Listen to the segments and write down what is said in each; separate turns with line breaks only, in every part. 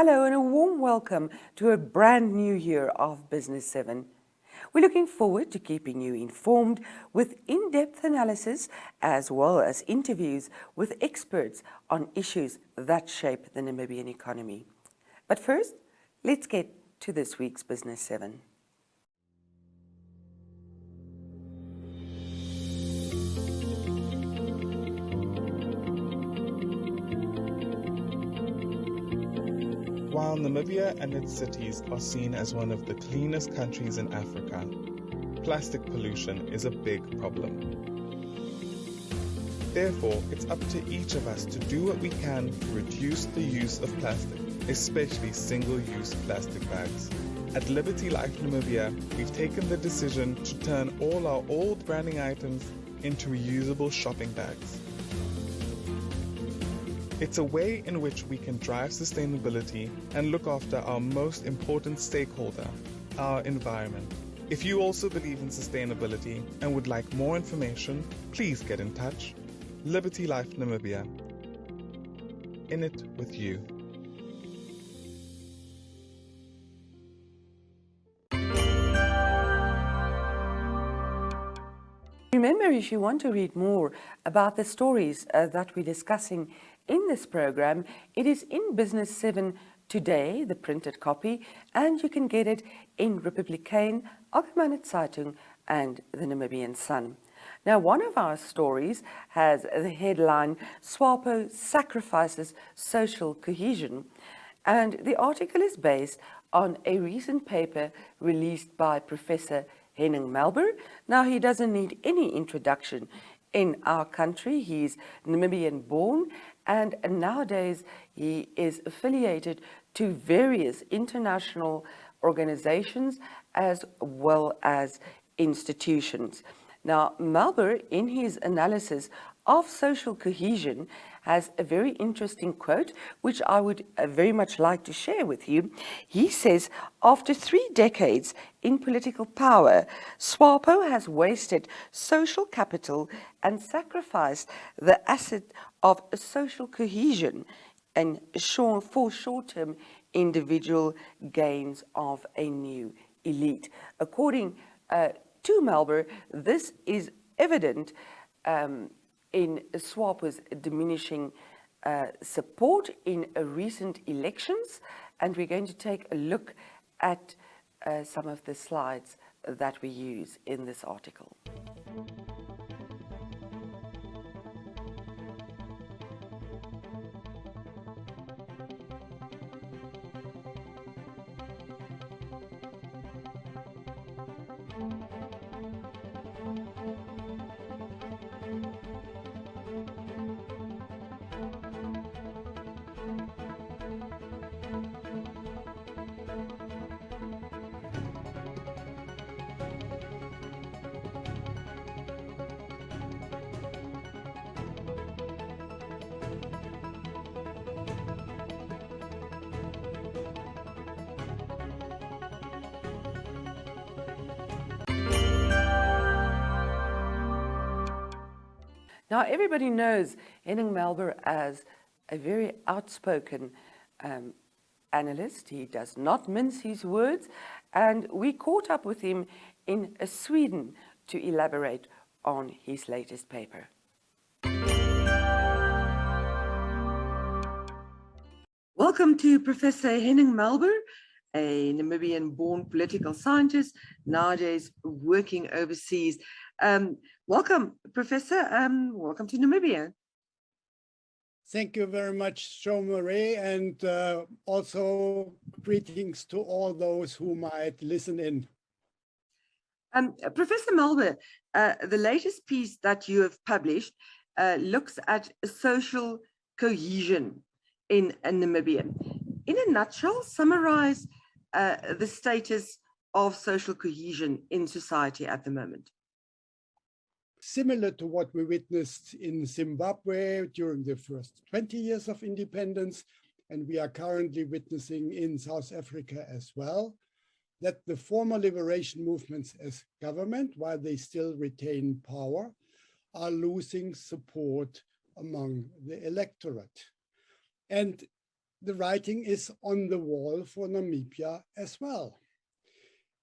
Hello and a warm welcome to a brand new year of Business 7. We're looking forward to keeping you informed with in-depth analysis as well as interviews with experts on issues that shape the Namibian economy. But first, let's get to this week's Business 7.
While Namibia and its cities are seen as one of the cleanest countries in Africa, plastic pollution is a big problem. Therefore, it's up to each of us to do what we can to reduce the use of plastic, especially single-use plastic bags. At Liberty Life Namibia, we've taken the decision to turn all our old branding items into reusable shopping bags. It's a way in which we can drive sustainability and look after our most important stakeholder, our environment. If you also believe in sustainability and would like more information, please get in touch. Liberty Life Namibia. In it with you.
Remember, if you want to read more about the stories that we're discussing in this program, it is in Business 7 today, the printed copy, and you can get it in Republikein, Algemene Zeitung, and the Namibian Sun. Now, one of our stories has the headline, Swapo Sacrifices Social Cohesion, and the article is based on a recent paper released by Professor Henning Melber. Now, he doesn't need any introduction in our country. He's Namibian born, and nowadays he is affiliated to various international organizations as well as institutions. Now, Melber, in his analysis of social cohesion, has a very interesting quote, which I would very much like to share with you. He says, after 3 decades in political power, Swapo has wasted social capital and sacrificed the asset of social cohesion and for short-term individual gains of a new elite. According to Melber, this is evident in Swapo's diminishing support in recent elections, and we're going to take a look at some of the slides that we use in this article. Now, everybody knows Henning Melber as a very outspoken analyst. He does not mince his words, and we caught up with him in Sweden to elaborate on his latest paper. Welcome to Professor Henning Melber, a Namibian-born political scientist, nowadays working overseas. Welcome, Professor. Welcome to Namibia.
Thank you very much, Jo-Marie, and also greetings to all those who might listen in.
Professor Melber, the latest piece that you have published looks at social cohesion in Namibia. In a nutshell, summarize the status of social cohesion in society at the moment.
Similar to what we witnessed in Zimbabwe during the first 20 years of independence, and we are currently witnessing in South Africa as well, that the former liberation movements as government, while they still retain power, are losing support among the electorate. And the writing is on the wall for Namibia as well.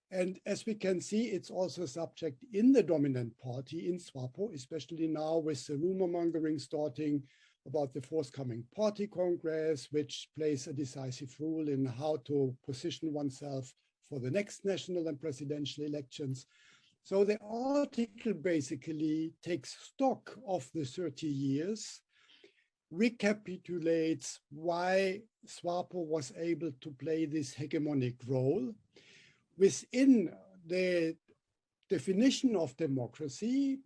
And as we can see, it's also a subject in the dominant party in Swapo, especially now with the rumor mongering starting about the forthcoming party congress, which plays a decisive role in how to position oneself for the next national and presidential elections. So the article basically takes stock of the 30 years, recapitulates why Swapo was able to play this hegemonic role. Within the definition of democracy,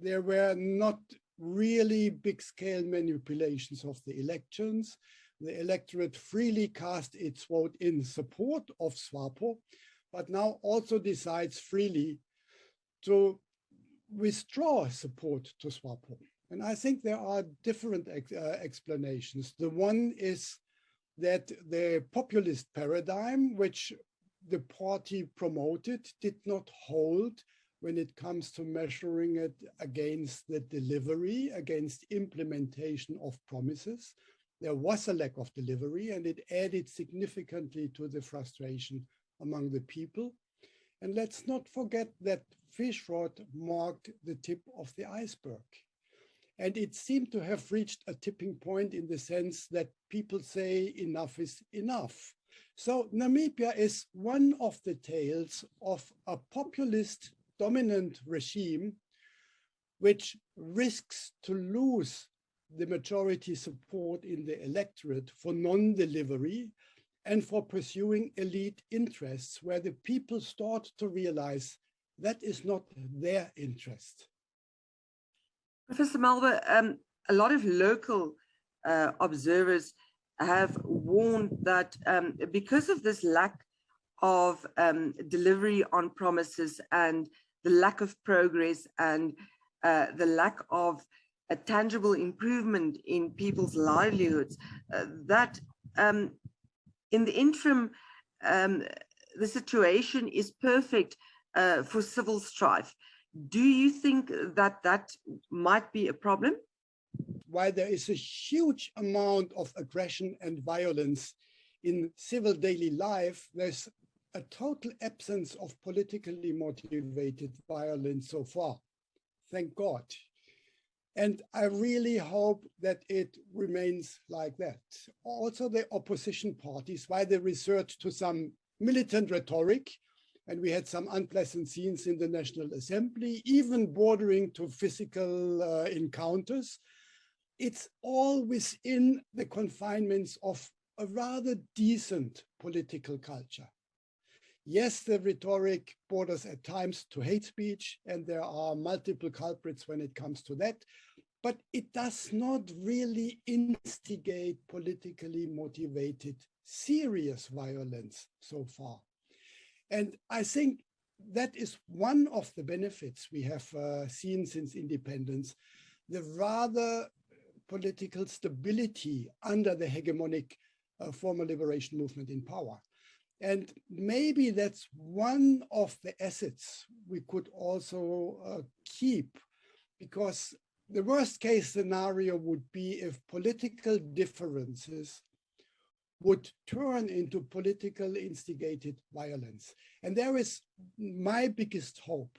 there were not really big-scale manipulations of the elections. The electorate freely cast its vote in support of Swapo, but now also decides freely to withdraw support to Swapo. And I think there are different explanations. The one is that the populist paradigm, which the party promoted, did not hold when it comes to measuring it against the delivery, against implementation of promises. There was a lack of delivery, and it added significantly to the frustration among the people. And let's not forget that fish rot marked the tip of the iceberg. And it seemed to have reached a tipping point in the sense that people say enough is enough. So Namibia is one of the tales of a populist dominant regime which risks to lose the majority support in the electorate for non-delivery and for pursuing elite interests where the people start to realize that is not their interest.
Professor Melber, a lot of local observers have warned that because of this lack of delivery on promises and the lack of progress and the lack of a tangible improvement in people's livelihoods, that in the interim, the situation is perfect for civil strife. Do you think that that might be a problem?
While there is a huge amount of aggression and violence in civil daily life, there's a total absence of politically motivated violence so far. Thank God. And I really hope that it remains like that. Also, the opposition parties, while they resort to some militant rhetoric, and we had some unpleasant scenes in the National Assembly, even bordering to physical encounters, it's all within the confinements of a rather decent political culture. Yes, the rhetoric borders at times to hate speech, and there are multiple culprits when it comes to that, but it does not really instigate politically motivated serious violence so far. And I think that is one of the benefits we have seen since independence, the rather political stability under the hegemonic former liberation movement in power. And maybe that's one of the assets we could also keep, because the worst case scenario would be if political differences would turn into political instigated violence. And there is my biggest hope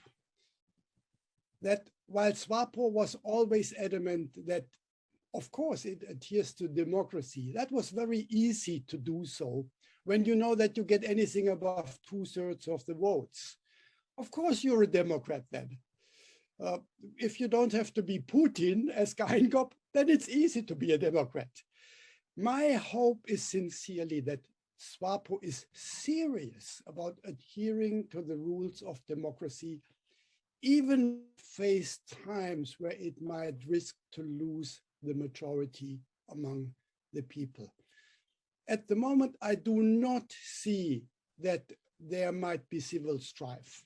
that while Swapo was always adamant that, of course, it adheres to democracy, that was very easy to do so when you know that you get anything above 2/3 of the votes. Of course, you're a Democrat then. If you don't have to be Putin as Geinkop, then it's easy to be a Democrat. My hope is sincerely that Swapo is serious about adhering to the rules of democracy, even face times where it might risk to lose the majority among the people. At the moment, I do not see that there might be civil strife.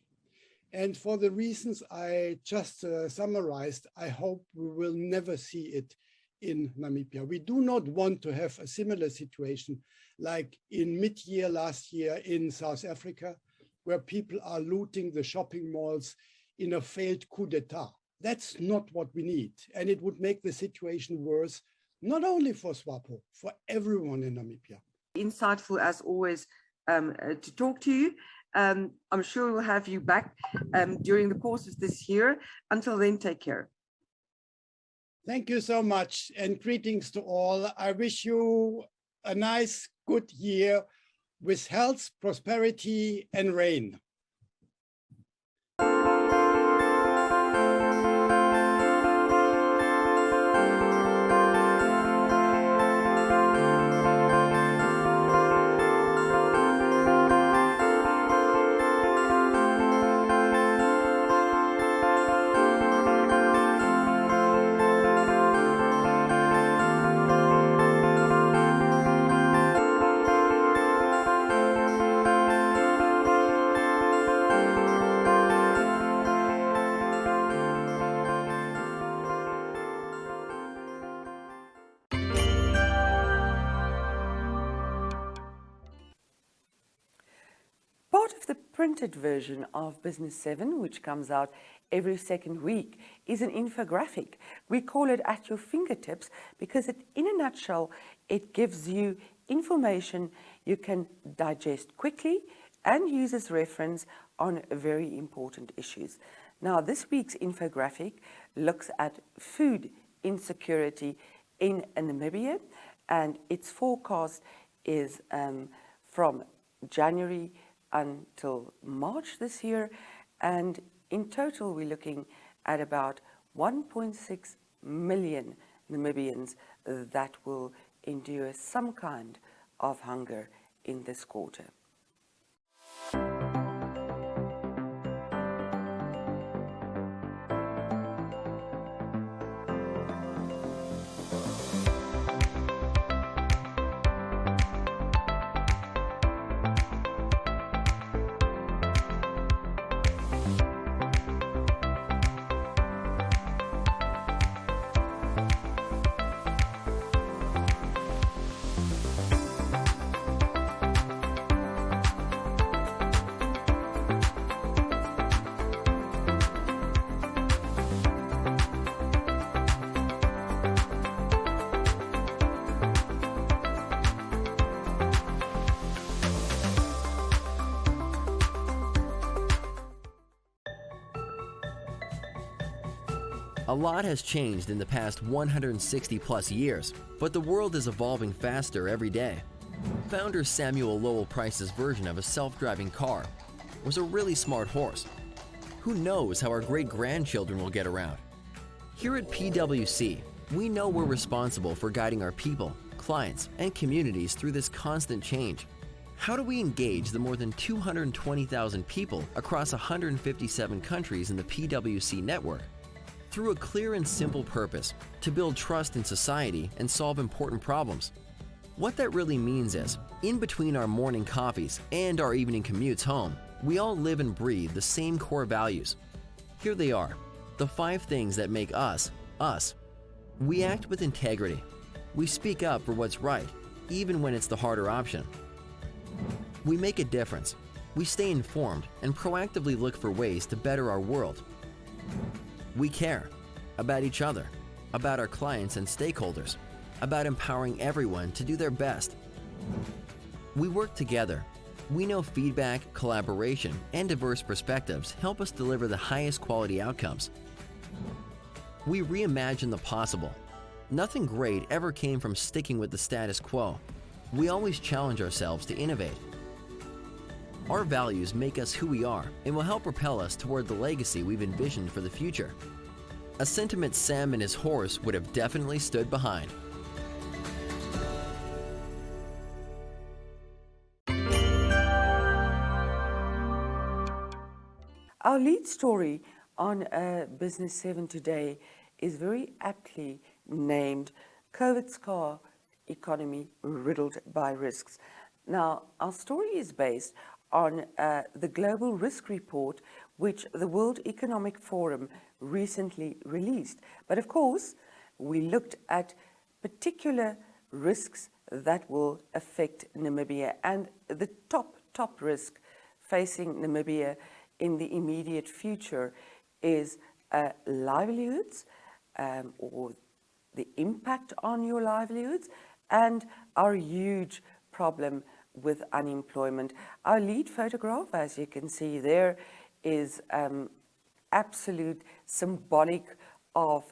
And for the reasons I just summarized, I hope we will never see it in Namibia. We do not want to have a similar situation like in mid-year last year in South Africa, where people are looting the shopping malls in a failed coup d'etat. That's not what we need. And it would make the situation worse not only for Swapo, for everyone in Namibia.
Insightful as always to talk to you. I'm sure we'll have you back during the course of this year. Until then, take care.
Thank you so much, and greetings to all. I wish you a nice, good year with health, prosperity, and rain.
Part of the printed version of Business 7, which comes out every second week, is an infographic. We call it At Your Fingertips because in a nutshell, it gives you information you can digest quickly and use as reference on very important issues. Now, this week's infographic looks at food insecurity in Namibia, and its forecast is from January until March this year, and in total we're looking at about 1.6 million Namibians that will endure some kind of hunger in this quarter.
A lot has changed in the past 160 plus years, but the world is evolving faster every day. Founder Samuel Lowell Price's version of a self-driving car was a really smart horse. Who knows how our great-grandchildren will get around? Here at PwC, we know we're responsible for guiding our people, clients, and communities through this constant change. How do we engage the more than 220,000 people across 157 countries in the PwC network? Through a clear and simple purpose, to build trust in society and solve important problems. What that really means is, in between our morning coffees and our evening commutes home, we all live and breathe the same core values. Here they are, the 5 things that make us, us. We act with integrity. We speak up for what's right, even when it's the harder option. We make a difference. We stay informed and proactively look for ways to better our world. We care about each other, about our clients and stakeholders, about empowering everyone to do their best. We work together. We know feedback, collaboration, and diverse perspectives help us deliver the highest quality outcomes. We reimagine the possible. Nothing great ever came from sticking with the status quo. We always challenge ourselves to innovate. Our values make us who we are and will help propel us toward the legacy we've envisioned for the future. A sentiment Sam and his horse would have definitely stood behind.
Our lead story on Business 7 today is very aptly named COVID's Car Economy Riddled by Risks. Now, our story is based on the Global Risk Report, which the World Economic Forum recently released. But of course, we looked at particular risks that will affect Namibia, and the top risk facing Namibia in the immediate future is livelihoods or the impact on your livelihoods, and our huge problem with unemployment. Our lead photograph, as you can see there, is absolute symbolic of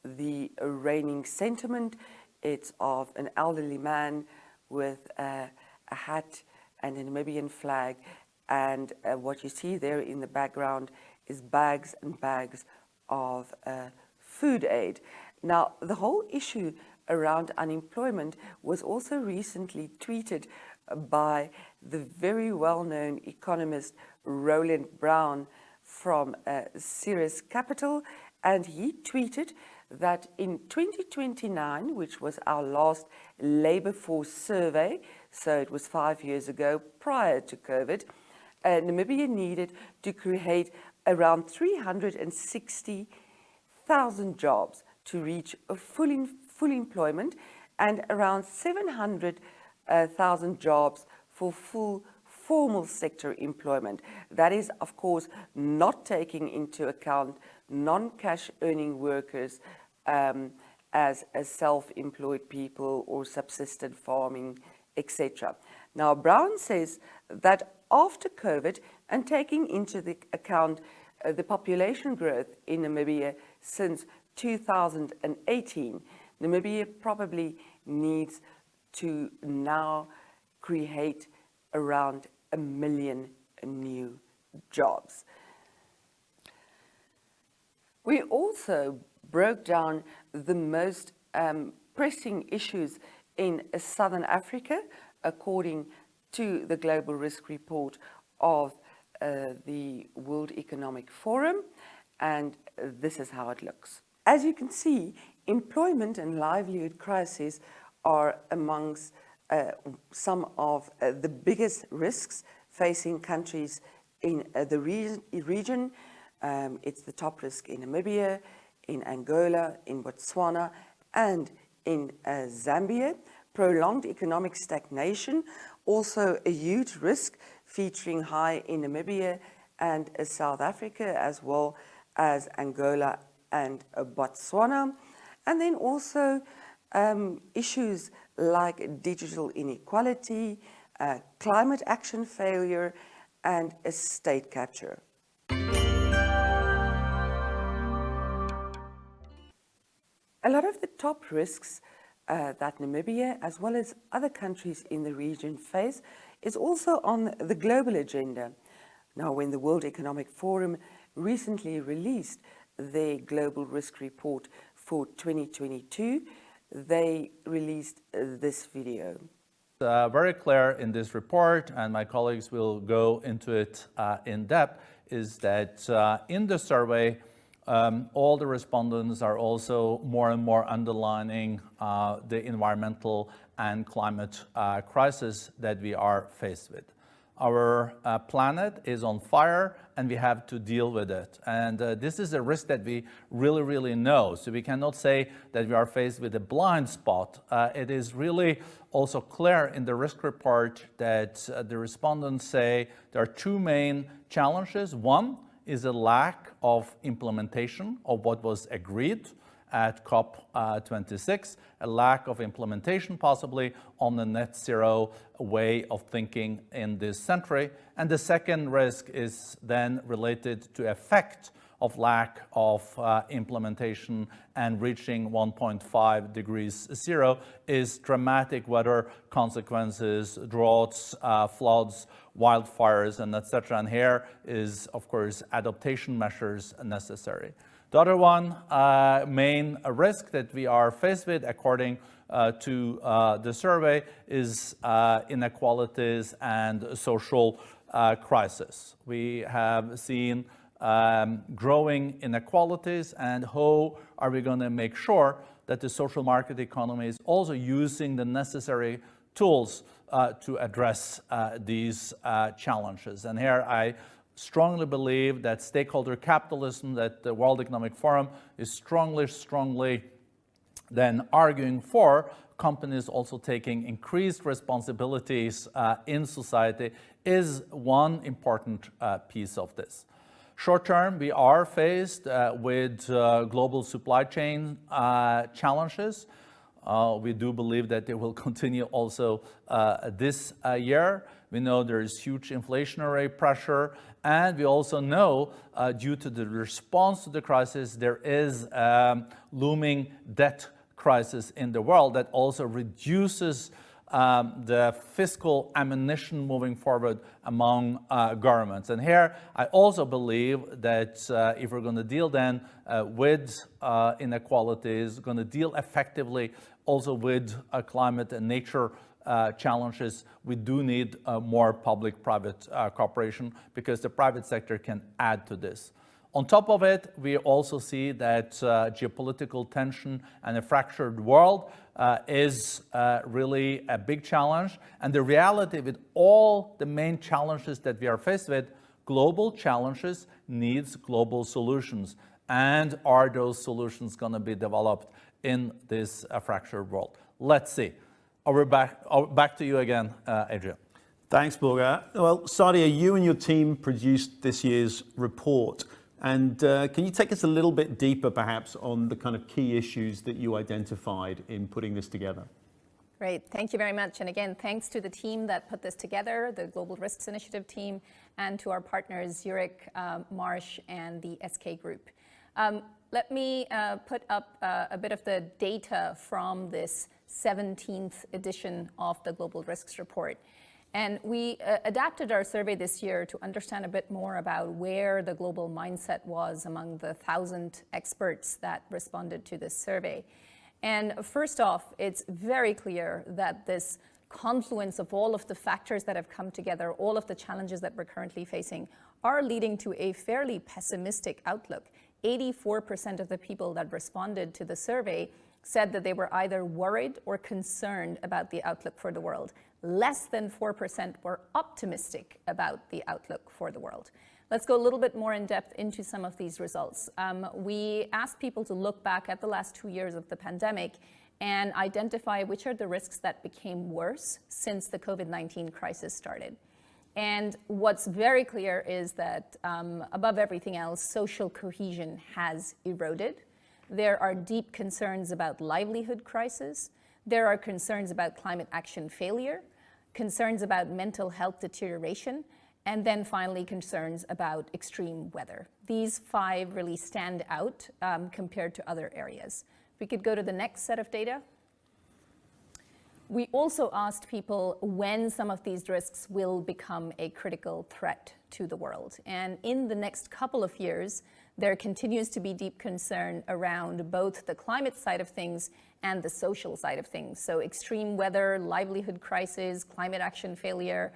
the reigning sentiment. It's of an elderly man with a hat and a Namibian flag, and what you see there in the background is bags and bags of food aid. Now, the whole issue around unemployment was also recently tweeted by the very well-known economist Roland Brown from Ceres Capital, and he tweeted that in 2029, which was our last labor force survey, so it was 5 years ago prior to COVID, Namibia needed to create around 360,000 jobs to reach a full employment, and around 700,000 jobs for full formal sector employment. That is, of course, not taking into account non-cash earning workers as self-employed people or subsistent farming, etc. Now, Brown says that after COVID and taking into account the population growth in Namibia since 2018, Namibia probably needs to now create around 1 million new jobs. We also broke down the most pressing issues in Southern Africa, according to the Global Risk Report of the World Economic Forum, and this is how it looks. As you can see, employment and livelihood crises are amongst some of the biggest risks facing countries in the region. It's the top risk in Namibia, in Angola, in Botswana, and in Zambia. Prolonged economic stagnation, also a huge risk, featuring high in Namibia and South Africa, as well as Angola and Botswana. And then also issues like digital inequality, climate action failure, and state capture. A lot of the top risks that Namibia, as well as other countries in the region, face is also on the global agenda. Now, when the World Economic Forum recently released their Global Risk Report for 2022, they released this video.
Very clear in this report, and my colleagues will go into it in depth, is that in the survey, all the respondents are also more and more underlining the environmental and climate crisis that we are faced with. Our planet is on fire and we have to deal with it. And this is a risk that we really know. So we cannot say that we are faced with a blind spot. It is really also clear in the risk report that the respondents say there are two main challenges. One is a lack of implementation of what was agreed at COP26, a lack of implementation possibly on the net zero way of thinking in this century. And the second risk is then related to effect of lack of implementation and reaching 1.5 degrees zero is dramatic weather consequences, droughts, floods, wildfires, and etc. And here is, of course, adaptation measures necessary. The other one main risk that we are faced with, according to the survey, is inequalities and social crisis. We have seen growing inequalities, and how are we going to make sure that the social market economy is also using the necessary tools to address these challenges. And here I strongly believe that stakeholder capitalism, that the World Economic Forum is strongly then arguing for, companies also taking increased responsibilities in society, is one important piece of this. Short term, we are faced with global supply chain challenges. We do believe that they will continue also this year. We know there is huge inflationary pressure, and we also know due to the response to the crisis, there is looming debt crisis in the world that also reduces the fiscal ammunition moving forward among governments. And here, I also believe that if we're going to deal then with inequalities, going to deal effectively also with climate and nature challenges, we do need more public-private cooperation, because the private sector can add to this. On top of it, we also see that geopolitical tension and a fractured world is really a big challenge. And the reality with all the main challenges that we are faced with, global challenges needs global solutions. And are those solutions going to be developed in this fractured world? Let's see. Back to you again, Adrian.
Thanks, Børge. Well, Sadia, you and your team produced this year's report. And can you take us a little bit deeper, perhaps, on the kind of key issues that you identified in putting this together?
Great, thank you very much. And again, thanks to the team that put this together, the Global Risks Initiative team, and to our partners, Zurich, Marsh, and the SK Group. Let me put up a bit of the data from this 17th edition of the Global Risks Report. And we adapted our survey this year to understand a bit more about where the global mindset was among the 1,000 experts that responded to this survey. And first off, it's very clear that this confluence of all of the factors that have come together, all of the challenges that we're currently facing, are leading to a fairly pessimistic outlook. 84% of the people that responded to the survey said that they were either worried or concerned about the outlook for the world. Less than 4% were optimistic about the outlook for the world. Let's go a little bit more in depth into some of these results. We asked people to look back at the last 2 years of the pandemic and identify which are the risks that became worse since the COVID-19 crisis started. And what's very clear is that above everything else, social cohesion has eroded. There are deep concerns about livelihood crisis. There are concerns about climate action failure, concerns about mental health deterioration, and then finally concerns about extreme weather. These 5 really stand out compared to other areas. We could go to the next set of data. We also asked people when some of these risks will become a critical threat to the world. And in the next couple of years, there continues to be deep concern around both the climate side of things and the social side of things. So extreme weather, livelihood crisis, climate action failure,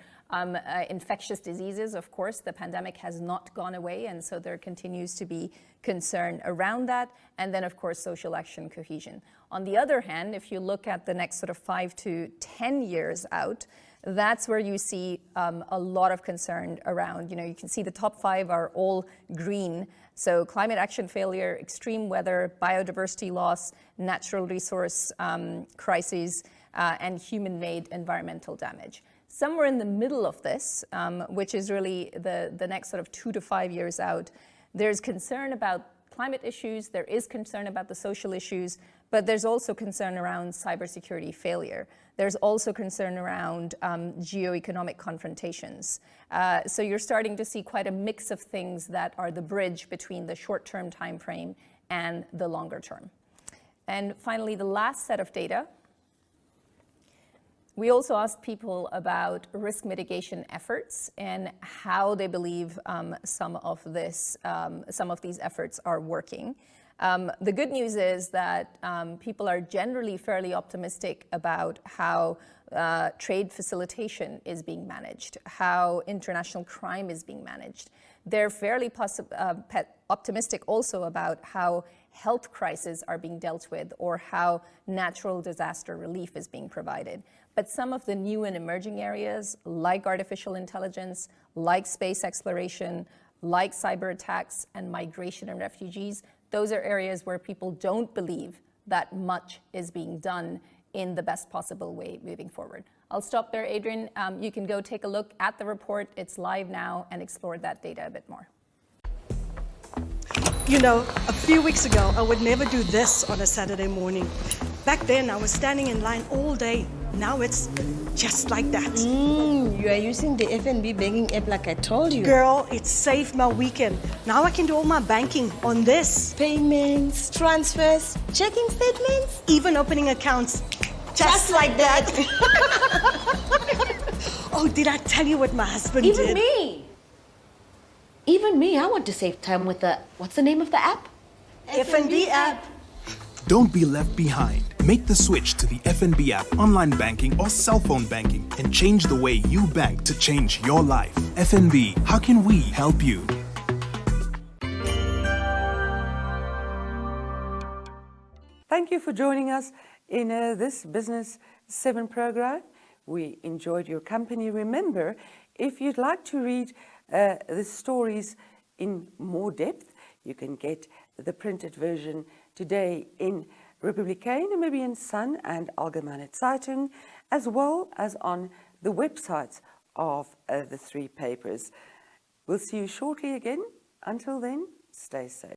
infectious diseases, of course, the pandemic has not gone away, and so there continues to be concern around that. And then, of course, social action cohesion. On the other hand, if you look at the next sort of 5 to 10 years out, that's where you see a lot of concern around, you can see the top 5 are all green. So climate action failure, extreme weather, biodiversity loss, natural resource crises, and human-made environmental damage. Somewhere in the middle of this, which is really the next sort of 2 to 5 years out, there's concern about climate issues, there is concern about the social issues, but there's also concern around cybersecurity failure. There's also concern around geoeconomic confrontations. So you're starting to see quite a mix of things that are the bridge between the short-term time frame and the longer term. And finally, the last set of data. We also asked people about risk mitigation efforts and how they believe some of these efforts are working. The good news is that people are generally fairly optimistic about how trade facilitation is being managed, how international crime is being managed. They're fairly optimistic also about how health crises are being dealt with or how natural disaster relief is being provided. But some of the new and emerging areas, like artificial intelligence, like space exploration, like cyber attacks and migration and refugees, those are areas where people don't believe that much is being done in the best possible way moving forward. I'll stop there, Adrian. You can go take a look at the report. It's live now and explore that data a bit more.
You know, a few weeks ago, I would never do this on a Saturday morning. Back then, I was standing in line all day. Now it's just like that.
You are using the FNB banking app like I told you.
Girl, it saved my weekend. Now I can do all my banking on this.
Payments, transfers, checking statements.
Even opening accounts.
Just like that.
Oh, did I tell you what my husband did?
Even me, I want to save time with the, what's the name of the app?
FNB app.
Don't be left behind. Make the switch to the FNB app, online banking or cell phone banking, and change the way you bank to change your life. FNB, how can we help you?
Thank you for joining us in this Business 7 program. We enjoyed your company. Remember, if you'd like to read the stories in more depth, you can get the printed version today in Republikein, Namibian Sun and Algemene Zeitung, as well as on the websites of the three papers. We'll see you shortly again. Until then, stay safe.